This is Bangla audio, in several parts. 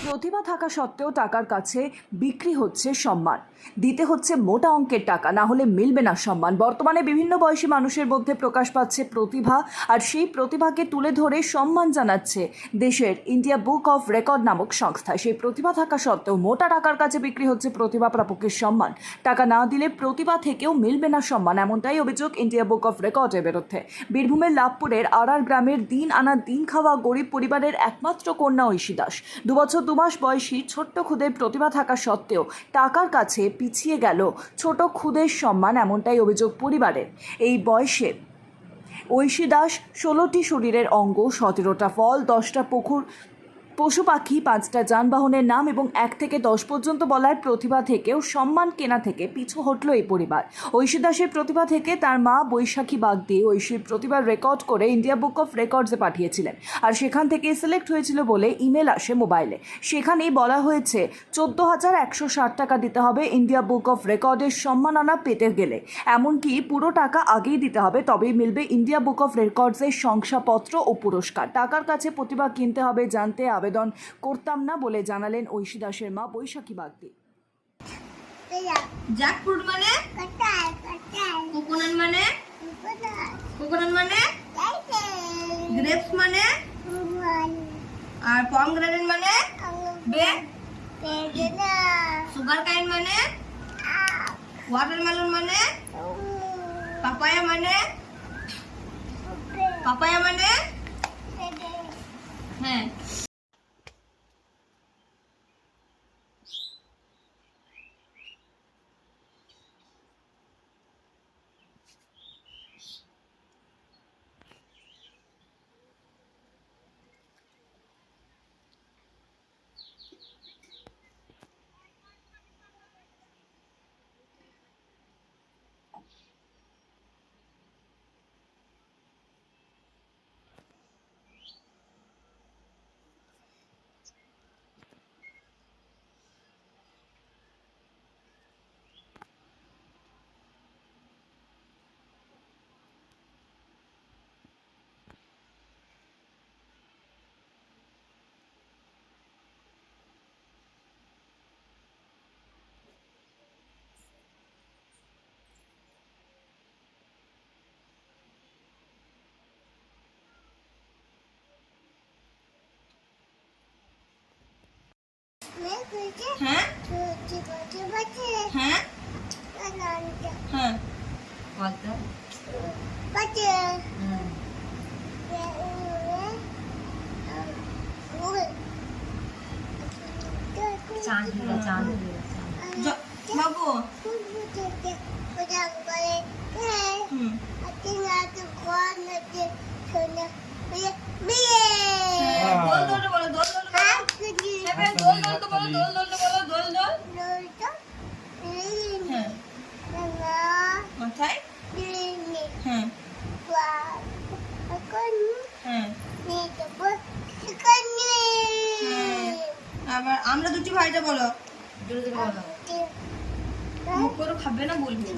প্রতিভা থাকা সত্ত্বেও টাকার কাছে বিক্রি হচ্ছে সম্মান, দিতে হচ্ছে মোটা অঙ্কের টাকা, না হলে মিলবে না সম্মান। বর্তমানে বিভিন্ন বয়সী মানুষের মধ্যে প্রকাশ পাচ্ছে প্রতিভা, আর সেই প্রতিভাকে তুলে ধরে সম্মান জানাচ্ছে দেশের ইন্ডিয়া বুক অফ রেকর্ড নামক সংস্থা। সেই প্রতিভা থাকা সত্ত্বেও মোটা টাকার কাছে বিক্রি হচ্ছে প্রতিভা প্রাপকের সম্মান। টাকা না দিলে প্রতিভা থেকেও মিলবে না সম্মান, এমনটাই অভিযোগ ইন্ডিয়া বুক অফ রেকর্ডের বিরুদ্ধে। বীরভূমের লাভপুরের আড়ার গ্রামের দিন আনা দিন খাওয়া গরিব পরিবারের একমাত্র কন্যা ঐশী দাস 2 বছর 2 মাস বয়সী ছোট্ট খুদের প্রতিভা থাকা সত্ত্বেও টাকার কাছে পিছিয়ে গেল ছোট খুদের সম্মান, এমনটাই অভিযোগ পরিবারের। এই বয়সে ঐশী দাস 16টি শরীরের অঙ্গ, 17টা ফল, 10টা পশু পাখি, 5টা যানবাহনের নাম এবং 1 থেকে 10 পর্যন্ত বলার প্রতিভা থেকেও সম্মান কেনা থেকে পিছু হটল এই পরিবার। ঐশী দাসের প্রতিভা থেকে তার মা বৈশাখী বাগদি ঐশীর প্রতিভার রেকর্ড করে ইন্ডিয়া বুক অফ রেকর্ডসে পাঠিয়েছিলেন, আর সেখান থেকে সিলেক্ট হয়েছিল বলে ইমেল আসে মোবাইলে। সেখানেই বলা হয়েছে 14,160 টাকা দিতে হবে ইন্ডিয়া বুক অফ রেকর্ডের সম্মাননা পেতে গেলে, এমনকি পুরো টাকা আগেই দিতে হবে, তবেই মিলবে ইন্ডিয়া বুক অফ রেকর্ডসের শংসাপত্র ও পুরস্কার। টাকার কাছে প্রতিভা কিনতে হবে জানতে আবেদন করতাম না বলে জানালেন ঐশী দাসের মা বৈশাখী বাগদি। জ্যাকফ্রুট মানে কোকোনাট মানে গ্রেপস মানে আর পমগ্রেনেট মানে সুগার কাইন মানে ওয়াটারমেলন মানে পাপায়া মানে হ্যাঁ। হ্যাঁ হ্যাঁ হ্যাঁ বলতো বাবু মাথায় আবার আমরা দুটি ভাইটা বলো, মুখ করে খাবে না বলবি।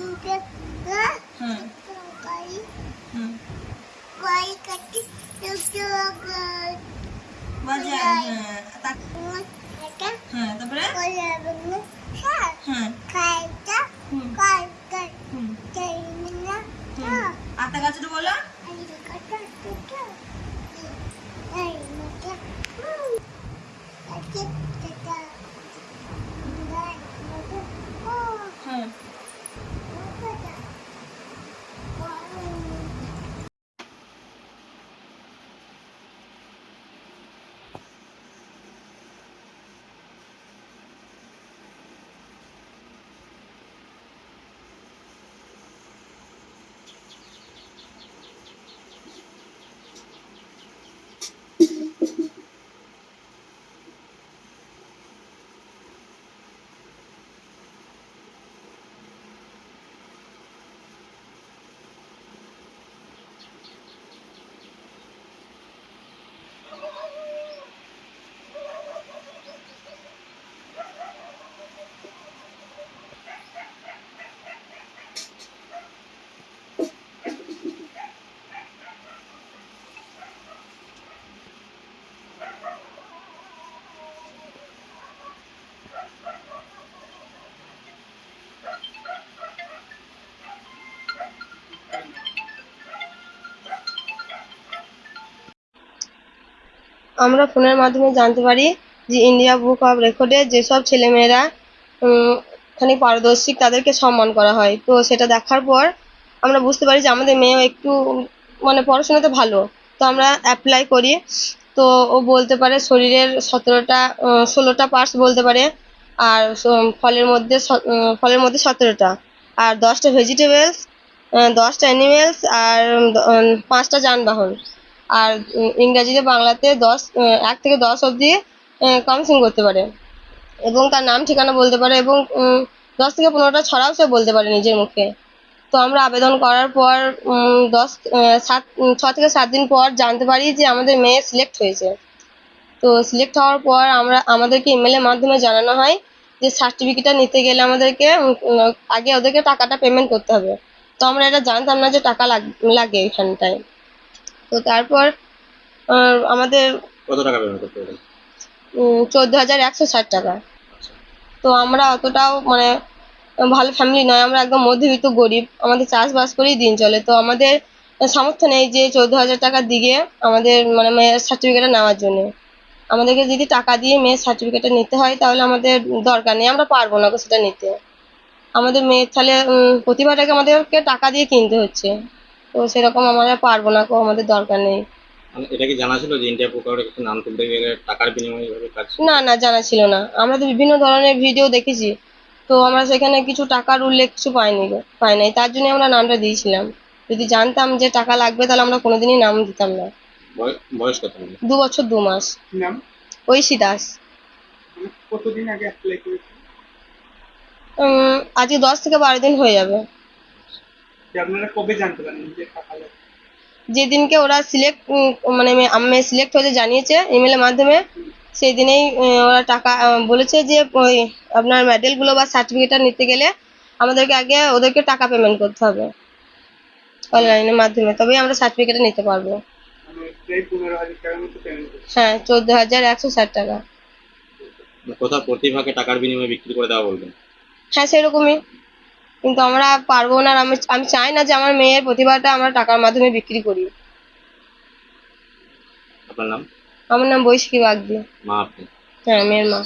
তারপরে আতা গাছটা বলো, আমরা ফোনের মাধ্যমে জানতে পারি যে ইন্ডিয়া বুক অফ রেকর্ডে যেসব ছেলেমেয়েরা খানিক পারদর্শী তাদেরকে সম্মান করা হয়। তো সেটা দেখার পর আমরা বুঝতে পারি যে আমাদের মেয়েও একটু মানে পড়াশোনাতে ভালো। তো আমরা অ্যাপ্লাই করি। তো ও বলতে পারে শরীরের 16টা পার্টস বলতে পারে। আর ফলের মধ্যে 17টা, আর 10টা ভেজিটেবলস, 10টা অ্যানিমেলস, আর 5টা যানবাহন। আর ইংরাজিতে বাংলাতে 1 থেকে 10 অবধি কাউন্সিলিং করতে পারে এবং তার নাম ঠিকানা বলতে পারে এবং 10 থেকে 15টা ছড়াও সে বলতে পারে নিজের মুখে। তো আমরা আবেদন করার পর 6 থেকে 7 দিন পর জানতে পারি যে আমাদের মেয়ে সিলেক্ট হয়েছে। তো সিলেক্ট হওয়ার পর আমাদেরকে ইমেলের মাধ্যমে জানানো হয় যে সার্টিফিকেটটা নিতে গেলে আমাদেরকে আগে ওদেরকে টাকাটা পেমেন্ট করতে হবে। তো আমরা এটা জানতাম না যে টাকা লাগে এখানটায়। তো তারপর আমাদের কত টাকা পেমেন্ট করতে হবে? 14,160 টাকা। তো আমরা অতটাও মানে ভালো ফ্যামিলি নয়, আমরা একদম মধ্যবিত্ত গরিব, আমাদের চাষবাস করেই দিন চলে। তো আমাদের সামর্থ্য নেই যে 14,000 টাকা দিয়ে আমাদের মানে মেয়ের সার্টিফিকেটটা নেওয়ার জন্য। আমাদেরকে যদি টাকা দিয়ে মেয়ের সার্টিফিকেটটা নিতে হয় তাহলে আমাদের দরকার নেই, আমরা পারবো না গো সেটা নিতে। আমাদের মেয়ের তাহলে প্রতিভাটাকে আমাদেরকে টাকা দিয়ে কিনতে হচ্ছে। তো সেরকম আমরা পারবো না গো, আমাদের দরকার নেই। মানে এটা কি জানা ছিল যে ইন্ডিয়া বুক অফ রেকর্ডে নাম তুলতে গেলে টাকার বিনিময়ে এভাবে কাজ? না, জানা ছিল না। আমরা তো বিভিন্ন ধরনের ভিডিও দেখেছি, তো আমরা সেখানে কিছু টাকার উল্লেখ কিছু পাই নাই, তার জন্য আমরা নামটা দিয়েছিলাম। যদি জানতাম যে টাকা লাগবে তাহলে আমরা কোনোদিনই নাম দিতাম না। বয়স কত হবে? 2 বছর 2 মাস। নাম? ঐশী দাস। মানে কতদিন আগে অ্যাপ্লাই করেছেন? আজকে 10 থেকে 12 দিন হয়ে যাবে। যে আপনারা কবে জানতে পারেন যে টাকা লাগবে? যেদিনকে ওরা মানে আমি সিলেক্ট হতে জানিয়েছে ইমেলের মাধ্যমে, সেই দিনেই ওরা টাকা বলেছে যে ওই আপনার মেডেলগুলো বা সার্টিফিকেটটা নিতে গেলে আমাদেরকে আগে ওদেরকে টাকা পেমেন্ট করতে হবে অনলাইনের মাধ্যমে, তবেই আমরা সার্টিফিকেটটা নিতে পারবো। মানে প্রায় 15,000 টাকার মতো পেমেন্ট করছেন। হ্যাঁ, 14,160 টাকা। কোথাও প্রতিভাকে টাকার বিনিময়ে বিক্রি করে দেওয়া বলবেন? হ্যাঁ, সেরকমই। কিন্তু আমরা পারবো না, আর আমি চাই না যে আমার মেয়ের প্রতিভাটা আমরা টাকার মাধ্যমে বিক্রি করি। আপনার নাম? আমার নাম বৈশাখী বাগদি। মা আপনি? হ্যাঁ, মেয়ের মা।